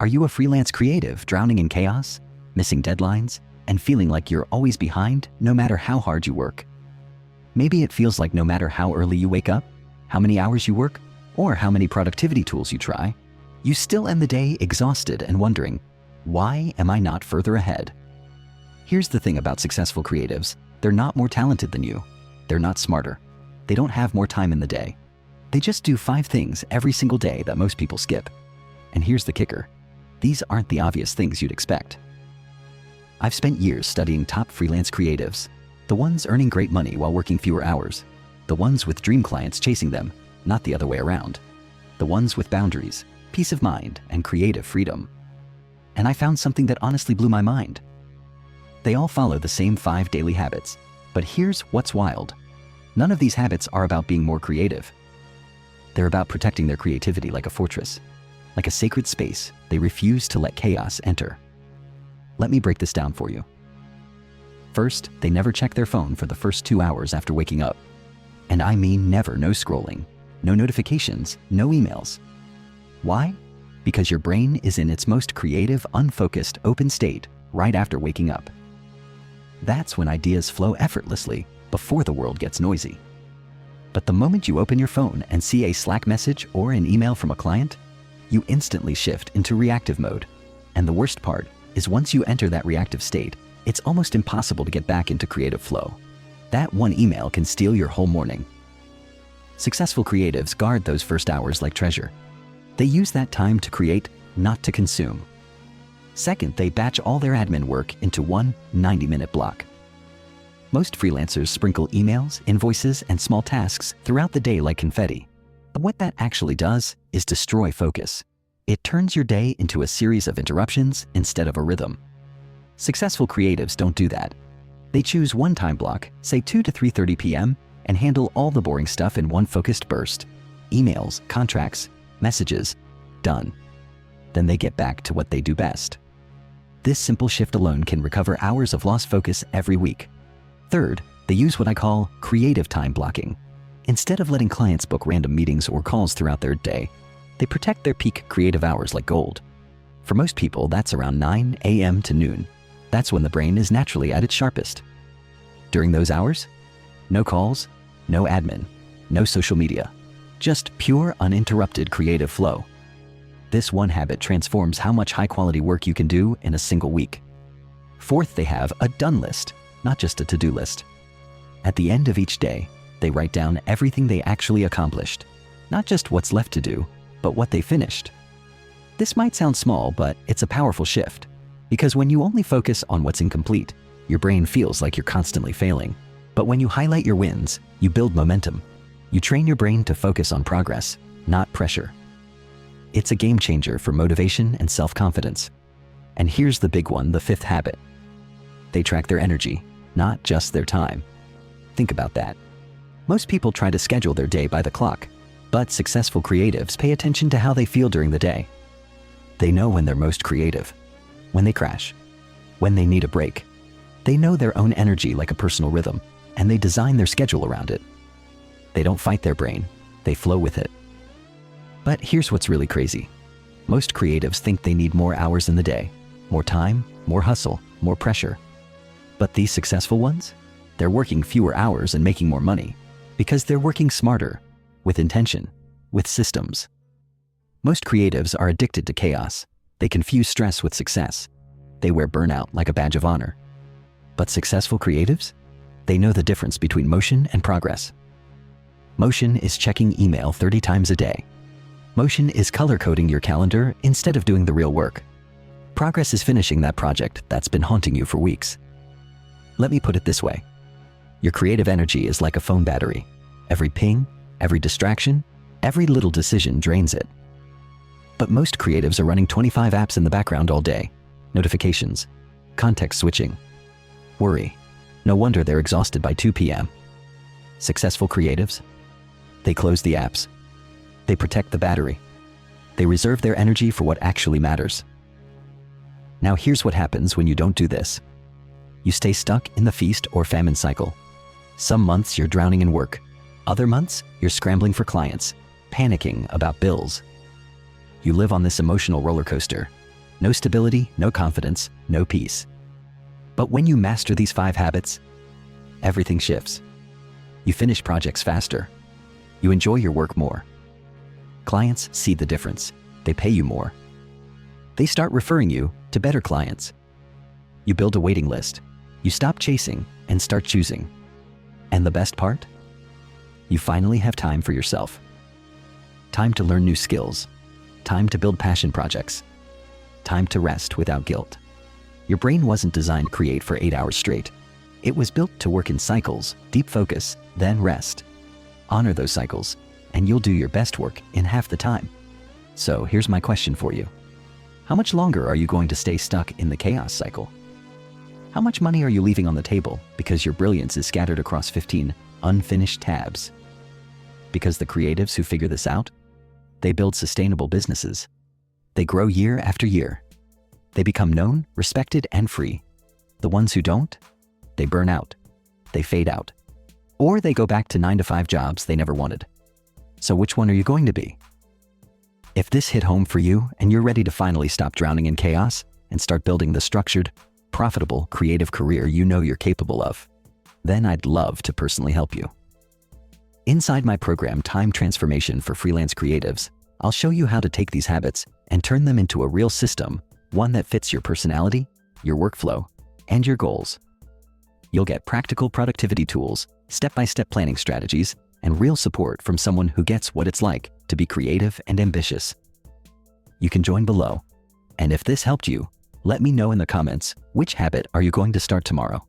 Are you a freelance creative drowning in chaos, missing deadlines, and feeling like you're always behind no matter how hard you work? Maybe it feels like no matter how early you wake up, how many hours you work, or how many productivity tools you try, you still end the day exhausted and wondering, why am I not further ahead? Here's the thing about successful creatives. They're not more talented than you. They're not smarter. They don't have more time in the day. They just do 5 things every single day that most people skip. And here's the kicker. These aren't the obvious things you'd expect. I've spent years studying top freelance creatives, the ones earning great money while working fewer hours, the ones with dream clients chasing them, not the other way around, the ones with boundaries, peace of mind, and creative freedom. And I found something that honestly blew my mind. They all follow the same 5 daily habits, but here's what's wild. None of these habits are about being more creative. They're about protecting their creativity like a fortress, like a sacred space they refuse to let chaos enter. Let me break this down for you. First, they never check their phone for the first 2 hours after waking up. And I mean never. No scrolling, no notifications, no emails. Why? Because your brain is in its most creative, unfocused, open state right after waking up. That's when ideas flow effortlessly before the world gets noisy. But the moment you open your phone and see a Slack message or an email from a client, you instantly shift into reactive mode. And the worst part is once you enter that reactive state, it's almost impossible to get back into creative flow. That one email can steal your whole morning. Successful creatives guard those first hours like treasure. They use that time to create, not to consume. Second, they batch all their admin work into one 90-minute block. Most freelancers sprinkle emails, invoices, and small tasks throughout the day like confetti. But what that actually does is destroy focus. It turns your day into a series of interruptions instead of a rhythm. Successful creatives don't do that. They choose one time block, say 2 to 3:30 p.m., and handle all the boring stuff in one focused burst. Emails, contracts, messages, done. Then they get back to what they do best. This simple shift alone can recover hours of lost focus every week. Third, they use what I call creative time blocking. Instead of letting clients book random meetings or calls throughout their day, they protect their peak creative hours like gold. For most people, that's around 9 a.m. to noon. That's when the brain is naturally at its sharpest. During those hours, no calls, no admin, no social media, just pure uninterrupted creative flow. This one habit transforms how much high-quality work you can do in a single week. Fourth, they have a done list, not just a to-do list. At the end of each day, they write down everything they actually accomplished, not just what's left to do, but what they finished. This might sound small, but it's a powerful shift, because when you only focus on what's incomplete, your brain feels like you're constantly failing. But when you highlight your wins, you build momentum. You train your brain to focus on progress, not pressure. It's a game changer for motivation and self-confidence. And here's the big one, the 5th habit. They track their energy, not just their time. Think about that. Most people try to schedule their day by the clock, but successful creatives pay attention to how they feel during the day. They know when they're most creative, when they crash, when they need a break. They know their own energy like a personal rhythm, and they design their schedule around it. They don't fight their brain, they flow with it. But here's what's really crazy. Most creatives think they need more hours in the day, more time, more hustle, more pressure. But these successful ones? They're working fewer hours and making more money because they're working smarter, with intention, with systems. Most creatives are addicted to chaos. They confuse stress with success. They wear burnout like a badge of honor. But successful creatives? They know the difference between motion and progress. Motion is checking email 30 times a day. Motion is color-coding your calendar instead of doing the real work. Progress is finishing that project that's been haunting you for weeks. Let me put it this way. Your creative energy is like a phone battery. Every ping, every distraction, every little decision drains it. But most creatives are running 25 apps in the background all day. Notifications, context switching, worry. No wonder they're exhausted by 2 p.m. Successful creatives? They close the apps. They protect the battery. They reserve their energy for what actually matters. Now here's what happens when you don't do this. You stay stuck in the feast or famine cycle. Some months you're drowning in work. Other months, you're scrambling for clients, panicking about bills. You live on this emotional roller coaster, No stability, no confidence, no peace. But when you master these 5 habits, everything shifts. You finish projects faster. You enjoy your work more. Clients see the difference. They pay you more. They start referring you to better clients. You build a waiting list. You stop chasing and start choosing. And the best part? You finally have time for yourself. Time to learn new skills. Time to build passion projects. Time to rest without guilt. Your brain wasn't designed to create for 8 hours straight. It was built to work in cycles, deep focus, then rest. Honor those cycles, and you'll do your best work in half the time. So here's my question for you. How much longer are you going to stay stuck in the chaos cycle? How much money are you leaving on the table because your brilliance is scattered across 15 unfinished tabs? Because the creatives who figure this out, they build sustainable businesses. They grow year after year. They become known, respected, and free. The ones who don't, they burn out. They fade out. Or they go back to 9-to-5 jobs they never wanted. So which one are you going to be? If this hit home for you and you're ready to finally stop drowning in chaos and start building the structured, profitable, creative career you know you're capable of, then I'd love to personally help you. Inside my program, Time Transformation for Freelance Creatives, I'll show you how to take these habits and turn them into a real system, one that fits your personality, your workflow, and your goals. You'll get practical productivity tools, step-by-step planning strategies, and real support from someone who gets what it's like to be creative and ambitious. You can join below. And if this helped you, let me know in the comments, which habit are you going to start tomorrow?